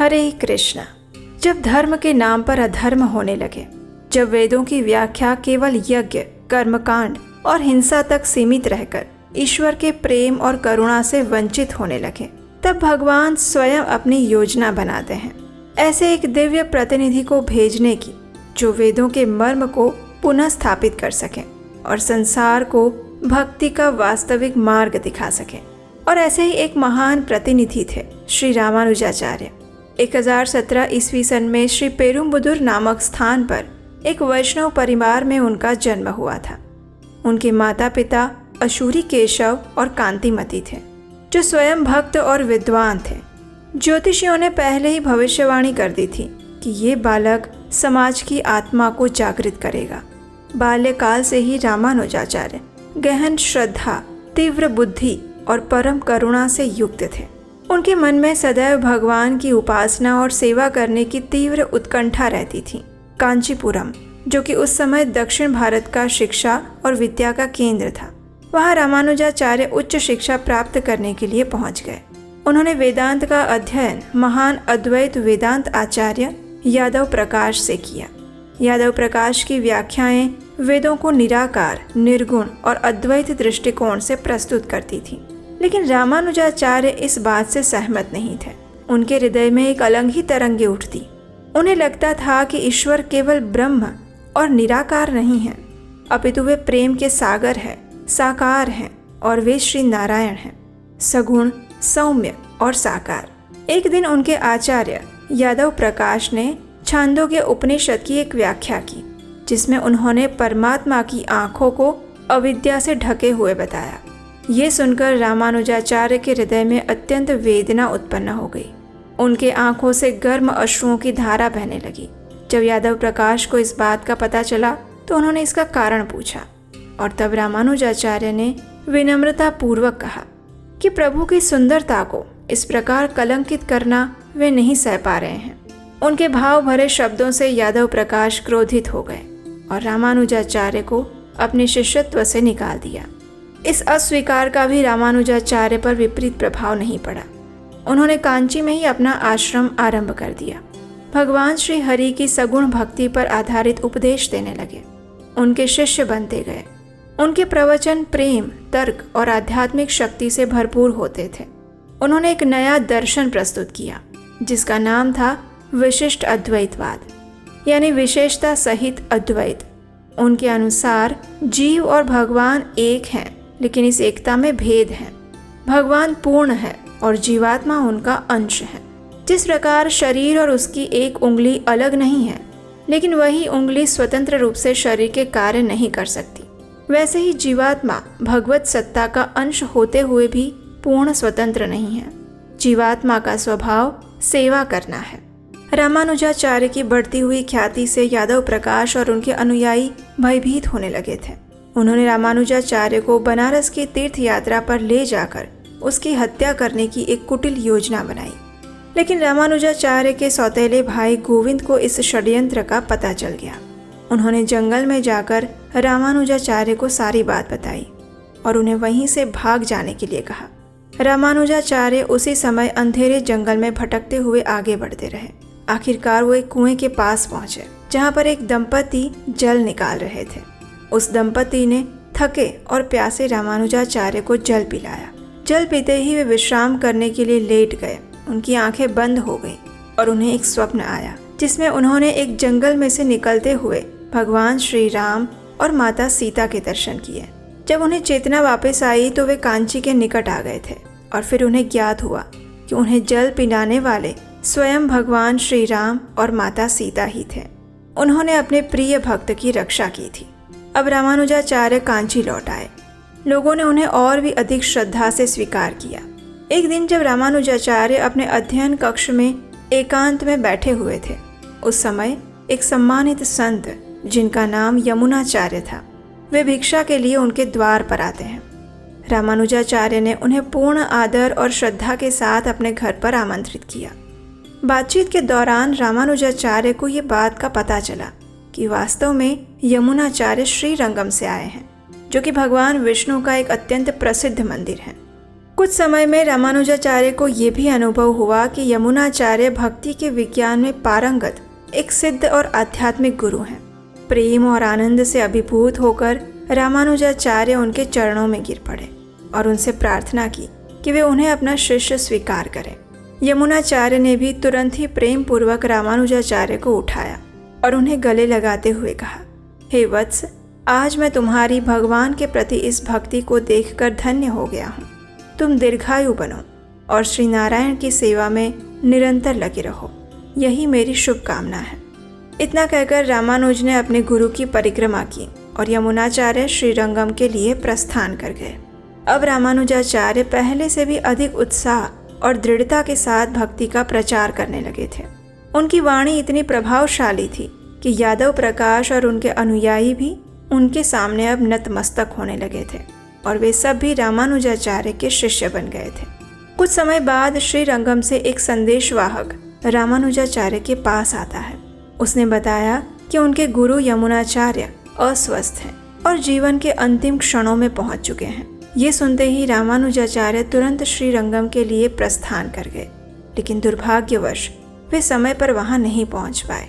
हरे कृष्णा। जब धर्म के नाम पर अधर्म होने लगे, जब वेदों की व्याख्या केवल यज्ञ, कर्मकांड और हिंसा तक सीमित रहकर ईश्वर के प्रेम और करुणा से वंचित होने लगे, तब भगवान स्वयं अपनी योजना बनाते हैं ऐसे एक दिव्य प्रतिनिधि को भेजने की जो वेदों के मर्म को पुनः स्थापित कर सके और संसार को भक्ति का वास्तविक मार्ग दिखा सके। और ऐसे ही एक महान प्रतिनिधि थे श्री रामानुजाचार्य। 1017 ईस्वी सन में श्री पेरुम्बुदुर नामक स्थान पर एक वैष्णव परिवार में उनका जन्म हुआ था। उनके माता पिता अशूरी केशव और कांतिमती थे, जो स्वयं भक्त और विद्वान थे। ज्योतिषियों ने पहले ही भविष्यवाणी कर दी थी कि ये बालक समाज की आत्मा को जागृत करेगा। बाल्यकाल से ही रामानुजाचार्य गहन श्रद्धा, तीव्र बुद्धि और परम करुणा से युक्त थे। उनके मन में सदैव भगवान की उपासना और सेवा करने की तीव्र उत्कंठा रहती थी। कांचीपुरम, जो कि उस समय दक्षिण भारत का शिक्षा और विद्या का केंद्र था, वहाँ रामानुजाचार्य उच्च शिक्षा प्राप्त करने के लिए पहुँच गए। उन्होंने वेदांत का अध्ययन महान अद्वैत वेदांत आचार्य यादव प्रकाश से किया। यादव प्रकाश की व्याख्याएं वेदों को निराकार, निर्गुण और अद्वैत दृष्टिकोण से प्रस्तुत करती थी। लेकिन रामानुजाचार्य इस बात से सहमत नहीं थे। उनके हृदय में एक अलग ही तरंगे उठती। उन्हें लगता था कि ईश्वर केवल ब्रह्म और निराकार नहीं है, अपितु वे प्रेम के सागर है, साकार हैं और वे श्री नारायण हैं, सगुण, सौम्य और साकार। एक दिन उनके आचार्य यादव प्रकाश ने छांदोग्य उपनिषद की एक व्याख्या की, जिसमें उन्होंने परमात्मा की आंखों को अविद्या से ढके हुए बताया। ये सुनकर रामानुजाचार्य के हृदय में अत्यंत वेदना उत्पन्न हो गई। उनके आंखों से गर्म अश्रुओं की धारा बहने लगी। जब यादव प्रकाश को इस बात का पता चला तो उन्होंने इसका कारण पूछा, और तब रामानुजाचार्य ने विनम्रता पूर्वक कहा कि प्रभु की सुंदरता को इस प्रकार कलंकित करना वे नहीं सह पा रहे हैं। उनके भाव भरे शब्दों से यादव प्रकाश क्रोधित हो गए और रामानुजाचार्य को अपने शिष्यत्व से निकाल दिया। इस अस्वीकार का भी रामानुजाचार्य पर विपरीत प्रभाव नहीं पड़ा। उन्होंने कांची में ही अपना आश्रम आरंभ कर दिया। भगवान श्री हरि की सगुण भक्ति पर आधारित उपदेश देने लगे। उनके शिष्य बनते गए। उनके प्रवचन प्रेम, तर्क और आध्यात्मिक शक्ति से भरपूर होते थे। उन्होंने एक नया दर्शन प्रस्तुत किया, जिसका नाम था विशिष्ट अद्वैतवाद, यानी विशेषता सहित अद्वैत। उनके अनुसार जीव और भगवान एक हैं, लेकिन इस एकता में भेद है। भगवान पूर्ण है और जीवात्मा उनका अंश है। जिस प्रकार शरीर और उसकी एक उंगली अलग नहीं है, लेकिन वही उंगली स्वतंत्र रूप से शरीर के कार्य नहीं कर सकती, वैसे ही जीवात्मा भगवत सत्ता का अंश होते हुए भी पूर्ण स्वतंत्र नहीं है। जीवात्मा का स्वभाव सेवा करना है। रामानुजाचार्य की बढ़ती हुई ख्याति से यादव प्रकाश और उनके अनुयायी भयभीत होने लगे थे। उन्होंने रामानुजाचार्य को बनारस की तीर्थ यात्रा पर ले जाकर उसकी हत्या करने की एक कुटिल योजना बनाई। लेकिन रामानुजाचार्य के सौतेले भाई गोविंद को इस षड्यंत्र का पता चल गया। उन्होंने जंगल में जाकर रामानुजाचार्य को सारी बात बताई और उन्हें वहीं से भाग जाने के लिए कहा। रामानुजाचार्य उसी समय अंधेरे जंगल में भटकते हुए आगे बढ़ते रहे। आखिरकार वो एक कुएं के पास पहुंचे, जहां पर एक दंपति जल निकाल रहे थे। उस दंपति ने थके और प्यासे रामानुजाचार्य को जल पिलाया। जल पीते ही वे विश्राम करने के लिए लेट गए। उनकी आंखें बंद हो गईं और उन्हें एक स्वप्न आया, जिसमें उन्होंने एक जंगल में से निकलते हुए भगवान श्री राम और माता सीता के दर्शन किए। जब उन्हें चेतना वापस आई तो वे कांची के निकट आ गए थे और फिर उन्हें ज्ञात हुआ कि उन्हें जल पिलाने वाले स्वयं भगवान श्री राम और माता सीता ही थे। उन्होंने अपने प्रिय भक्त की रक्षा की थी। अब रामानुजाचार्य कांची लौट आए। लोगों ने उन्हें और भी अधिक श्रद्धा से स्वीकार किया। एक दिन जब रामानुजाचार्य अपने अध्ययन कक्ष में एकांत में बैठे हुए थे, उस समय एक सम्मानित संत जिनका नाम यमुनाचार्य था, वे भिक्षा के लिए उनके द्वार पर आते हैं। रामानुजाचार्य ने उन्हें पूर्ण आदर और श्रद्धा के साथ अपने घर पर आमंत्रित किया। बातचीत के दौरान रामानुजाचार्य को ये बात का पता चला कि वास्तव में यमुनाचार्य श्रीरंगम से आए हैं, जो कि भगवान विष्णु का एक अत्यंत प्रसिद्ध मंदिर है। कुछ समय में रामानुजाचार्य को ये भी अनुभव हुआ कि यमुनाचार्य भक्ति के विज्ञान में पारंगत एक सिद्ध और आध्यात्मिक गुरु हैं। प्रेम और आनंद से अभिभूत होकर रामानुजाचार्य उनके चरणों में गिर पड़े और उनसे प्रार्थना की कि वे उन्हें अपना शिष्य स्वीकार करें। यमुनाचार्य ने भी तुरंत ही प्रेम पूर्वक रामानुजाचार्य को उठाया और उन्हें गले लगाते हुए कहा, हे वत्स, आज मैं तुम्हारी भगवान के प्रति इस भक्ति को देखकर धन्य हो गया हूँ। तुम दीर्घायु बनो और श्री नारायण की सेवा में निरंतर लगे रहो, यही मेरी शुभकामना है। इतना कहकर रामानुज ने अपने गुरु की परिक्रमा की और यमुनाचार्य श्रीरंगम के लिए प्रस्थान कर गए। अब रामानुजाचार्य पहले से भी अधिक उत्साह और दृढ़ता के साथ भक्ति का प्रचार करने लगे थे। उनकी वाणी इतनी प्रभावशाली थी कि यादव प्रकाश और उनके अनुयायी भी उनके सामने अब नतमस्तक होने लगे थे और वे सब भी रामानुजाचार्य के शिष्य बन गए थे। कुछ समय बाद श्रीरंगम से एक संदेशवाहक रामानुजाचार्य के पास आता है। उसने बताया कि उनके गुरु यमुनाचार्य अस्वस्थ हैं और जीवन के अंतिम क्षणों में पहुंच चुके हैं। ये सुनते ही रामानुजाचार्य तुरंत श्रीरंगम के लिए प्रस्थान कर गए, लेकिन दुर्भाग्यवश वे समय पर वहां नहीं पहुंच पाए।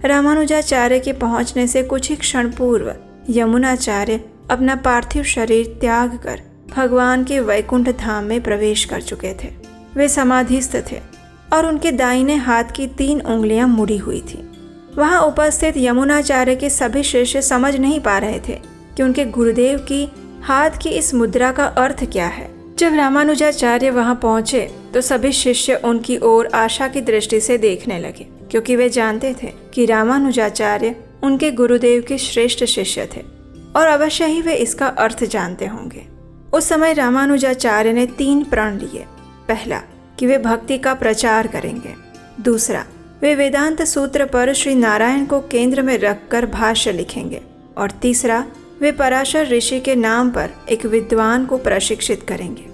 रामानुजाचार्य के पहुंचने से कुछ ही क्षण पूर्व यमुनाचार्य अपना पार्थिव शरीर त्याग कर भगवान के वैकुंठ धाम में प्रवेश कर चुके थे। वे समाधिस्थ थे और उनके दाहिने हाथ की 3 उंगलियां मुड़ी हुई थी। वहां उपस्थित यमुनाचार्य के सभी शिष्य समझ नहीं पा रहे थे कि उनके गुरुदेव की हाथ की इस मुद्रा का अर्थ क्या है। जब रामानुजाचार्य वहां पहुंचे तो सभी शिष्य उनकी ओर आशा की दृष्टि से देखने लगे, क्योंकि वे जानते थे कि रामानुजाचार्य उनके गुरुदेव के श्रेष्ठ शिष्य थे और अवश्य ही वे इसका अर्थ जानते होंगे। उस समय रामानुजाचार्य ने 3 प्रण लिए। पहला, कि वे भक्ति का प्रचार करेंगे। दूसरा, वे वेदांत सूत्र पर श्री नारायण को केंद्र में रखकर भाष्य लिखेंगे। और तीसरा, वे पराशर ऋषि के नाम पर एक विद्वान को प्रशिक्षित करेंगे।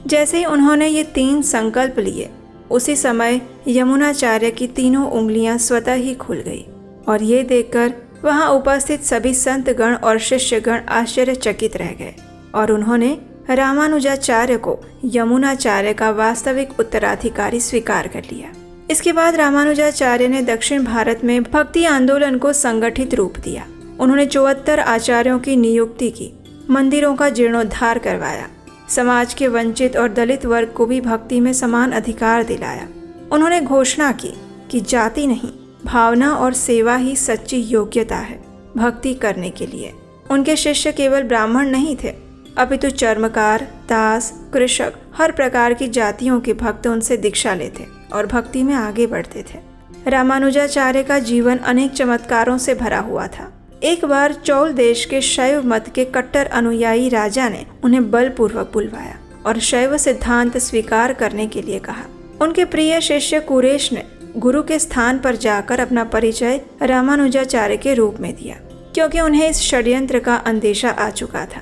जैसे ही उन्होंने ये 3 संकल्प लिए, उसी समय यमुनाचार्य की तीनों उंगलियां स्वतः ही खुल गई और ये देखकर वहां उपस्थित सभी संतगण और शिष्यगण आश्चर्यचकित रह गए और उन्होंने रामानुजाचार्य को यमुनाचार्य का वास्तविक उत्तराधिकारी स्वीकार कर लिया। इसके बाद रामानुजाचार्य ने दक्षिण भारत में भक्ति आंदोलन को संगठित रूप दिया। उन्होंने 74 आचार्यों की नियुक्ति की, मंदिरों का जीर्णोद्धार करवाया, समाज के वंचित और दलित वर्ग को भी भक्ति में समान अधिकार दिलाया। उन्होंने घोषणा की कि जाति नहीं, भावना और सेवा ही सच्ची योग्यता है भक्ति करने के लिए। उनके शिष्य केवल ब्राह्मण नहीं थे, अपितु चर्मकार, दास, कृषक, हर प्रकार की जातियों के भक्त उनसे दीक्षा लेते और भक्ति में आगे बढ़ते थे। रामानुजाचार्य का जीवन अनेक चमत्कारों से भरा हुआ था। एक बार चौल देश के शैव मत के कट्टर अनुयायी राजा ने उन्हें बलपूर्वक बुलवाया और शैव सिद्धांत स्वीकार करने के लिए कहा। उनके प्रिय शिष्य कुरेश ने गुरु के स्थान पर जाकर अपना परिचय रामानुजाचार्य के रूप में दिया, क्योंकि उन्हें इस षड्यंत्र का अंदेशा आ चुका था।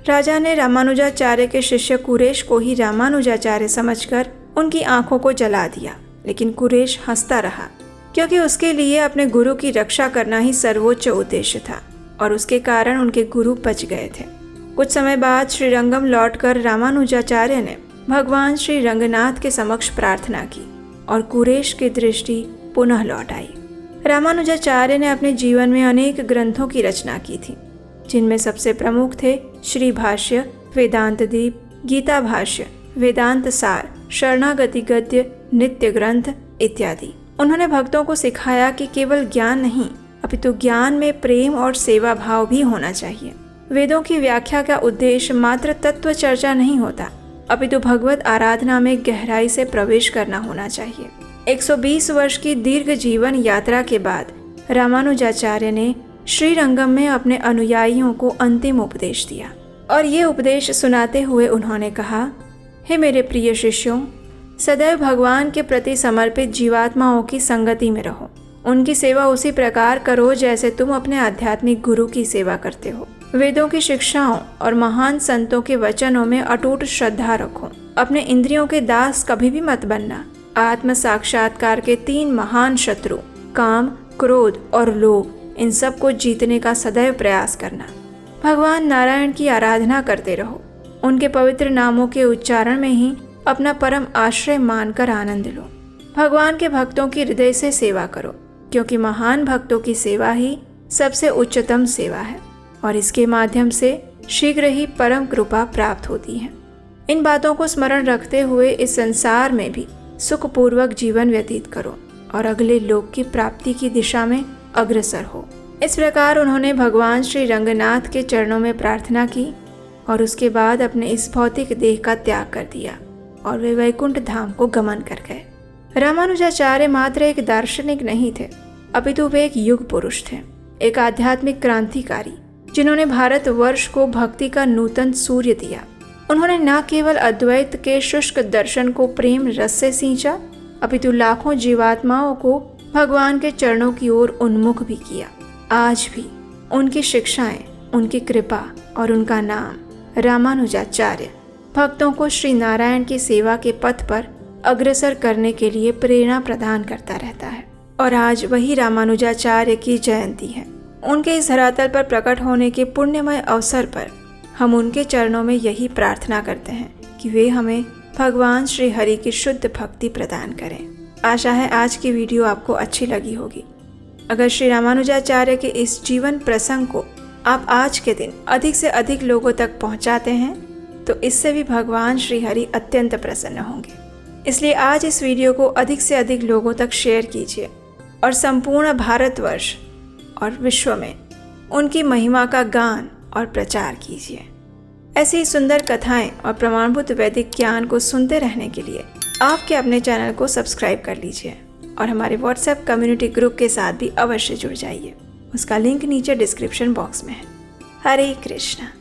राजा ने रामानुजाचार्य के शिष्य कुरेश को ही रामानुजाचार्य समझकर उनकी आंखों को जला दिया, लेकिन कुरेश हंसता रहा, क्योंकि उसके लिए अपने गुरु की रक्षा करना ही सर्वोच्च उद्देश्य था और उसके कारण उनके गुरु बच गए थे। कुछ समय बाद श्रीरंगम लौटकर रामानुजाचार्य ने भगवान श्री रंगनाथ के समक्ष प्रार्थना की और कुरेश की दृष्टि पुनः लौट आई। रामानुजाचार्य ने अपने जीवन में अनेक ग्रंथों की रचना की थी, जिनमें सबसे प्रमुख थे श्री भाष्य, वेदांत दीप, गीता भाष्य, वेदांत सार, शरणागति गद्य, नित्य ग्रंथ इत्यादि। उन्होंने भक्तों को सिखाया कि केवल ज्ञान नहीं, अपितु ज्ञान में प्रेम और सेवा भाव भी होना चाहिए। वेदों की व्याख्या का उद्देश्य मात्र तत्व चर्चा नहीं होता, अपितु भगवत आराधना में गहराई से प्रवेश करना होना चाहिए। 120 वर्ष की दीर्घ जीवन यात्रा के बाद रामानुजाचार्य ने श्रीरंगम में अपने अनुयायियों को अंतिम उपदेश दिया और ये उपदेश सुनाते हुए उन्होंने कहा, हे मेरे प्रिय शिष्यों, सदैव भगवान के प्रति समर्पित जीवात्माओं की संगति में रहो। उनकी सेवा उसी प्रकार करो जैसे तुम अपने आध्यात्मिक गुरु की सेवा करते हो। वेदों की शिक्षाओं और महान संतों के वचनों में अटूट श्रद्धा रखो। अपने इंद्रियों के दास कभी भी मत बनना। आत्म साक्षात्कार के 3 महान शत्रु काम, क्रोध और लोभ, इन सब को जीतने का सदैव प्रयास करना। भगवान नारायण की आराधना करते रहो। उनके पवित्र नामों के उच्चारण में ही अपना परम आश्रय मानकर आनंद लो। भगवान के भक्तों की हृदय से सेवा करो, क्योंकि महान भक्तों की सेवा ही सबसे उच्चतम सेवा है और इसके माध्यम से शीघ्र ही परम कृपा प्राप्त होती है। इन बातों को स्मरण रखते हुए इस संसार में भी सुखपूर्वक जीवन व्यतीत करो और अगले लोक की प्राप्ति की दिशा में अग्रसर हो। इस प्रकार उन्होंने भगवान श्री रंगनाथ के चरणों में प्रार्थना की और उसके बाद अपने इस भौतिक देह का त्याग कर दिया और वे वैकुंठ धाम को गमन कर गए। रामानुजाचार्य मात्र एक दार्शनिक नहीं थे, अपितु वे एक युग पुरुष थे, एक आध्यात्मिक क्रांतिकारी, जिन्होंने भारतवर्ष को भक्ति का नूतन सूर्य दिया। उन्होंने न केवल अद्वैत के शुष्क दर्शन को प्रेम रस से सींचा, अपितु लाखों जीवात्माओं को भगवान के चरणों की ओर उन्मुख भी किया। आज भी उनकी शिक्षाएं, उनकी कृपा और उनका नाम रामानुजाचार्य भक्तों को श्री नारायण की सेवा के पथ पर अग्रसर करने के लिए प्रेरणा प्रदान करता रहता है। और आज वही रामानुजाचार्य की जयंती है। उनके इस धरातल पर प्रकट होने के पुण्यमय अवसर पर हम उनके चरणों में यही प्रार्थना करते हैं कि वे हमें भगवान श्री हरि की शुद्ध भक्ति प्रदान करें। आशा है आज की वीडियो आपको अच्छी लगी होगी। अगर श्री रामानुजाचार्य के इस जीवन प्रसंग को आप आज के दिन अधिक से अधिक लोगों तक पहुंचाते हैं तो इससे भी भगवान श्री हरि अत्यंत प्रसन्न होंगे। इसलिए आज इस वीडियो को अधिक से अधिक लोगों तक शेयर कीजिए और संपूर्ण भारतवर्ष और विश्व में उनकी महिमा का गान और प्रचार कीजिए। ऐसी ही सुंदर कथाएं और प्रमाणभूत वैदिक ज्ञान को सुनते रहने के लिए आपके अपने चैनल को सब्सक्राइब कर लीजिए और हमारे व्हाट्सएप कम्युनिटी ग्रुप के साथ भी अवश्य जुड़ जाइए। उसका लिंक नीचे डिस्क्रिप्शन बॉक्स में है। हरे कृष्णा।